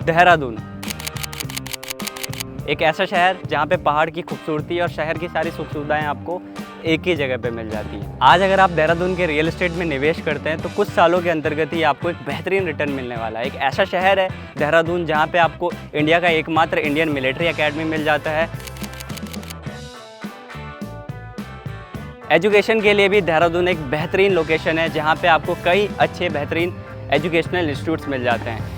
देहरादून, एक ऐसा शहर जहाँ पे पहाड़ की खूबसूरती और शहर की सारी सुख सुविधाएं आपको एक ही जगह पे मिल जाती है। आज अगर आप देहरादून के रियल एस्टेट में निवेश करते हैं तो कुछ सालों के अंतर्गत ही आपको एक बेहतरीन रिटर्न मिलने वाला है। एक ऐसा शहर है देहरादून जहाँ पे आपको इंडिया का एकमात्र इंडियन मिलिट्री एकेडमी मिल जाता है। एजुकेशन के लिए भी देहरादून एक बेहतरीन लोकेशन है जहाँ पे आपको कई अच्छे बेहतरीन एजुकेशनल इंस्टीट्यूट्स मिल जाते हैं।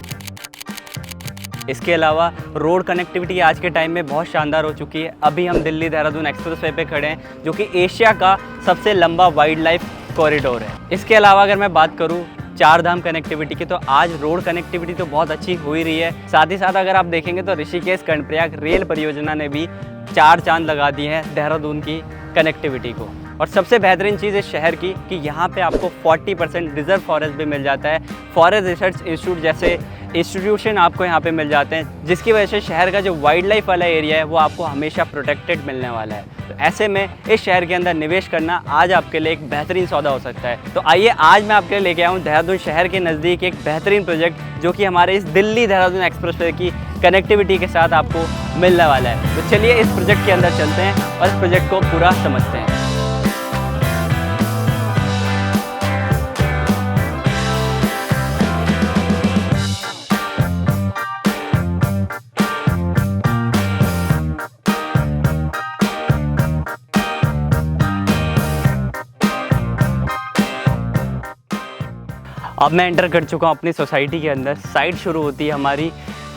इसके अलावा रोड कनेक्टिविटी आज के टाइम में बहुत शानदार हो चुकी है। अभी हम दिल्ली देहरादून एक्सप्रेसवे पे खड़े हैं जो कि एशिया का सबसे लंबा वाइल्ड लाइफ कॉरिडोर है। इसके अलावा अगर मैं बात करूँ चार धाम कनेक्टिविटी की तो आज रोड कनेक्टिविटी तो बहुत अच्छी हो ही रही है। साथ ही साथ अगर आप देखेंगे तो ऋषिकेश कर्णप्रयाग रेल परियोजना ने भी 4 चांद लगा दिए हैं देहरादून की कनेक्टिविटी को। और सबसे बेहतरीन चीज़ इस शहर की कि यहाँ पे आपको 40% रिजर्व फॉरेस्ट भी मिल जाता है। फॉरेस्ट रिसर्च इंस्टीट्यूट जैसे इंस्टीट्यूशन आपको यहाँ पे मिल जाते हैं, जिसकी वजह से शहर का जो वाइल्ड लाइफ वाला एरिया है वो आपको हमेशा प्रोटेक्टेड मिलने वाला है। तो ऐसे में इस शहर के अंदर निवेश करना आज आपके लिए एक बेहतरीन सौदा हो सकता है। तो आइए आज मैं आपके लिए लेके आया हूँ देहरादून शहर के नज़दीक एक बेहतरीन प्रोजेक्ट जो कि हमारे इस दिल्ली देहरादून एक्सप्रेसवे की कनेक्टिविटी के साथ आपको मिलने वाला है। तो चलिए इस प्रोजेक्ट के अंदर चलते हैं और इस प्रोजेक्ट को पूरा समझते हैं। अब मैं एंटर कर चुका हूँ अपनी सोसाइटी के अंदर। साइड शुरू होती है हमारी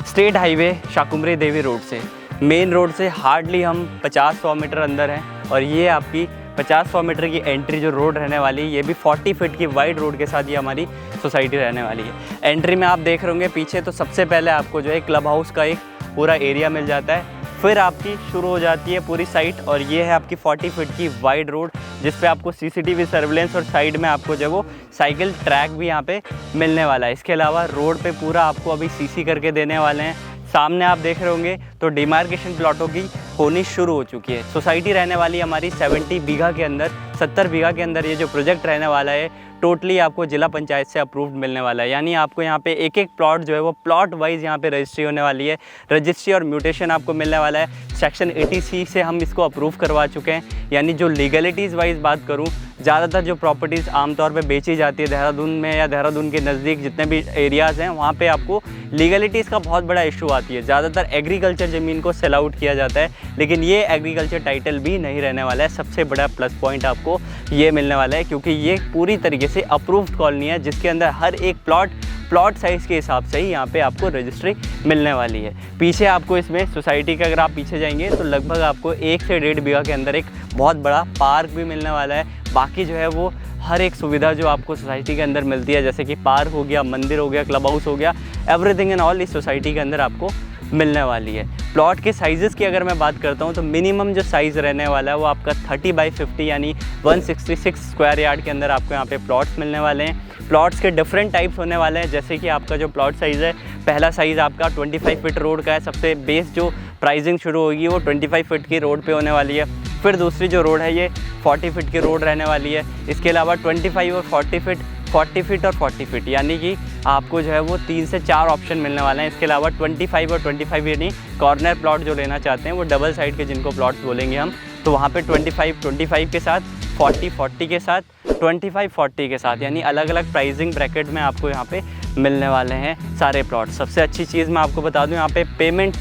state highway Shakumbhari Devi road से। मेन रोड से हार्डली हम 50-100 मीटर अंदर हैं और ये आपकी 50-100 मीटर की एंट्री जो रोड रहने वाली है ये भी 40 फीट की वाइड रोड के साथ ये हमारी सोसाइटी रहने वाली है। एंट्री में आप देख रहे होंगे पीछे तो सबसे पहले आपको जो है क्लब हाउस का एक पूरा एरिया मिल जाता है। फिर आपकी शुरू हो जाती है पूरी साइट और ये है आपकी 40 फीट की वाइड रोड जिस पे आपको सीसीटीवी सर्विलेंस और साइड में आपको जो वो साइकिल ट्रैक भी यहाँ पे मिलने वाला है। इसके अलावा रोड पे पूरा आपको अभी सीसी करके देने वाले हैं। सामने आप देख रहे होंगे तो डिमार्केशन प्लॉटों की होनी शुरू हो चुकी है। सोसाइटी रहने वाली हमारी 70 बीघा के अंदर, 70 बीघा के अंदर ये जो प्रोजेक्ट रहने वाला है टोटली आपको जिला पंचायत से अप्रूव्ड मिलने वाला है। यानी आपको यहाँ पे एक एक प्लॉट जो है वो प्लॉट वाइज यहाँ पे रजिस्ट्री होने वाली है। रजिस्ट्री और म्यूटेशन आपको मिलने वाला है। सेक्शन 80C से हम इसको अप्रूव करवा चुके हैं। यानी जो लीगलिटीज़ वाइज बात करूँ, ज़्यादातर जो प्रॉपर्टीज़ आमतौर पे बेची जाती है देहरादून में या देहरादून के नज़दीक जितने भी एरियाज़ हैं वहाँ पे आपको लीगलिटीज़ का बहुत बड़ा इशू आती है। ज़्यादातर एग्रीकल्चर ज़मीन को सेल आउट किया जाता है, लेकिन ये एग्रीकल्चर टाइटल भी नहीं रहने वाला है। सबसे बड़ा प्लस पॉइंट आपको ये मिलने वाला है क्योंकि ये पूरी तरीके से अप्रूव्ड कॉलोनी है जिसके अंदर हर एक प्लॉट साइज़ के हिसाब से ही यहाँ पे आपको रजिस्ट्री मिलने वाली है। पीछे आपको इसमें सोसाइटी का अगर आप पीछे जाएंगे तो लगभग आपको 1 से 1.5 बीघा के अंदर एक बहुत बड़ा पार्क भी मिलने वाला है। बाकी जो है वो हर एक सुविधा जो आपको सोसाइटी के अंदर मिलती है जैसे कि पार्क हो गया, मंदिर हो गया, क्लब हाउस हो गया, एवरीथिंग एंड ऑल इस सोसाइटी के अंदर आपको मिलने वाली है। प्लॉट के साइज़ेस की अगर मैं बात करता हूँ तो मिनिमम जो साइज़ रहने वाला है वो आपका 30x50 यानी 166 स्क्वायर यार्ड के अंदर आपको यहाँ पे प्लॉट्स मिलने वाले हैं। प्लॉट्स के डिफरेंट टाइप्स होने वाले हैं जैसे कि आपका जो प्लॉट साइज़ है, पहला साइज़ आपका 25 फीट रोड का है। सबसे बेस जो प्राइसिंग शुरू होगी वो 25 फीट की रोड पे होने वाली है। फिर दूसरी जो रोड है ये 40 फीट की रोड रहने वाली है। इसके अलावा 25 और 40 फीट, 40 फीट और 40 फीट यानी कि आपको जो है वो 3 से 4 ऑप्शन मिलने वाले हैं। इसके अलावा 25 और 25 यानी कॉर्नर प्लॉट जो लेना चाहते हैं वो डबल साइड के जिनको प्लॉट्स बोलेंगे हम, तो वहाँ पे 25 के साथ, 40 के साथ, 25-40 के साथ यानी अलग अलग प्राइसिंग ब्रैकेट में आपको यहाँ पे मिलने वाले हैं सारे प्लॉट। सबसे अच्छी चीज़ मैं आपको बता दूं यहाँ पे पेमेंट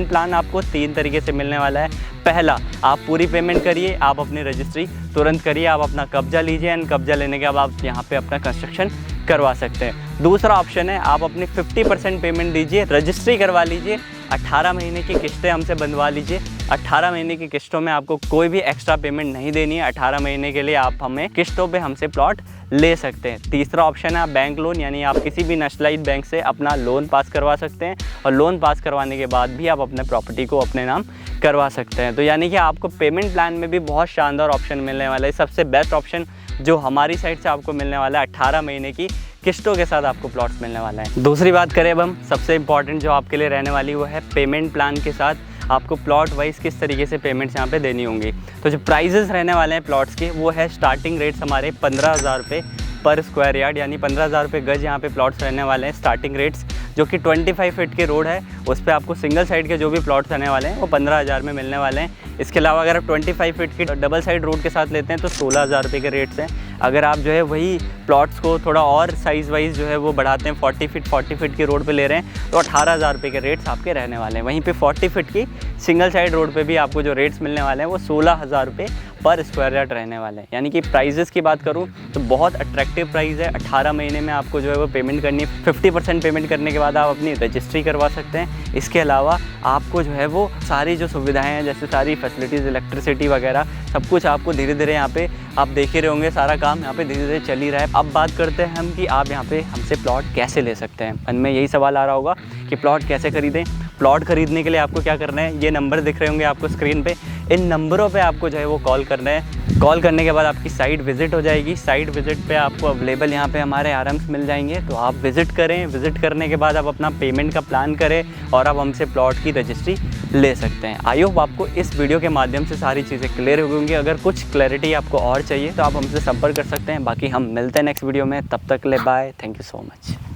प्लान आपको 3 तरीके से मिलने वाला है। पहला, आप पूरी पेमेंट करिए, आप अपनी रजिस्ट्री तुरंत करिए, आप अपना कब्जा लीजिए एंड कब्जा लेने के बाद आप यहाँ पे अपना कंस्ट्रक्शन करवा सकते हैं। दूसरा ऑप्शन है आप अपनी 50% पेमेंट दीजिए, रजिस्ट्री करवा लीजिए, 18 महीने की किस्तें हमसे बंधवा लीजिए। 18 महीने की किस्तों में आपको कोई भी एक्स्ट्रा पेमेंट नहीं देनी है। 18 महीने के लिए आप हमें किस्तों पे हमसे प्लॉट ले सकते हैं। तीसरा ऑप्शन है बैंक लोन, यानी आप किसी भी नेशनलाइज्ड बैंक से अपना लोन पास करवा सकते हैं और लोन पास करवाने के बाद भी आप अपने प्रॉपर्टी को अपने नाम करवा सकते हैं। तो यानी कि आपको पेमेंट प्लान में भी बहुत शानदार ऑप्शन मिलने वाला है। सबसे बेस्ट ऑप्शन जो हमारी साइड से आपको मिलने वाला है, 18 महीने की किस्तों के साथ आपको प्लॉट्स मिलने वाला है। दूसरी बात करें अब हम, सबसे इंपॉर्टेंट जो आपके लिए रहने वाली वो है पेमेंट प्लान के साथ आपको प्लॉट वाइज किस तरीके से पेमेंट्स यहाँ पे देनी होंगी। तो जो प्राइजेस रहने वाले हैं प्लॉट्स के वो है स्टार्टिंग रेट्स हमारे 15,000 रुपये पर स्क्वायर यार्ड, यानी 15,000 रुपये गज यहाँ पे प्लॉट्स रहने वाले हैं स्टार्टिंग रेट्स। जो कि 25 फीट की रोड है। उस पर आपको सिंगल साइड के जो भी प्लॉट्स आने वाले हैं वो 15,000 में मिलने वाले हैं। इसके अलावा अगर आप 25 फीट की डबल साइड रोड के साथ लेते हैं तो 16,000 रुपये के रेट्स हैं। अगर आप जो है वही प्लॉट्स को थोड़ा और साइज़ वाइज जो है वो बढ़ाते हैं, 40 फीट की रोड पे ले रहे हैं तो 18,000 रुपये के रेट्स आपके रहने वाले हैं। वहीं पे 40 फीट की सिंगल साइड रोड पे भी आपको जो रेट्स मिलने वाले हैं वो 16,000 रुपये पर स्क्वायर यार्ड रहने वाले हैं। यानी कि प्राइजेस की बात करूँ तो बहुत अट्रैक्टिव प्राइस है। 18 महीने में आपको जो है वो पेमेंट करनी है। 50% पेमेंट करने के बाद आप अपनी रजिस्ट्री करवा सकते हैं। इसके अलावा आपको जो है वो सारी जो सुविधाएं हैं, जैसे सारी फैसिलिटीज़, इलेक्ट्रिसिटी वगैरह सब कुछ आपको धीरे धीरे यहाँ पे आप देख ही रहे होंगे, सारा काम यहाँ पे धीरे धीरे चल ही रहा है। अब बात करते हैं हम कि आप यहाँ पे हमसे प्लॉट कैसे ले सकते हैं। मन में यही सवाल आ रहा होगा कि प्लॉट कैसे खरीदें। प्लॉट खरीदने के लिए आपको क्या करना है, ये नंबर दिख रहे होंगे आपको स्क्रीन पे, इन नंबरों पे आपको जो है वो कॉल करना है। कॉल करने के बाद आपकी साइट विज़िट हो जाएगी। साइट विज़िट पे आपको अवेलेबल यहाँ पे हमारे आरम्स मिल जाएंगे, तो आप विज़िट करें। विज़िट करने के बाद आप अपना पेमेंट का प्लान करें और आप हमसे प्लॉट की रजिस्ट्री ले सकते हैं। आई होप आपको इस वीडियो के माध्यम से सारी चीज़ें क्लियर हो गई। अगर कुछ क्लैरिटी आपको और चाहिए तो आप हमसे संपर्क कर सकते हैं। बाकी हम मिलते हैं नेक्स्ट वीडियो में, तब तक के लिए bye, thank you so much.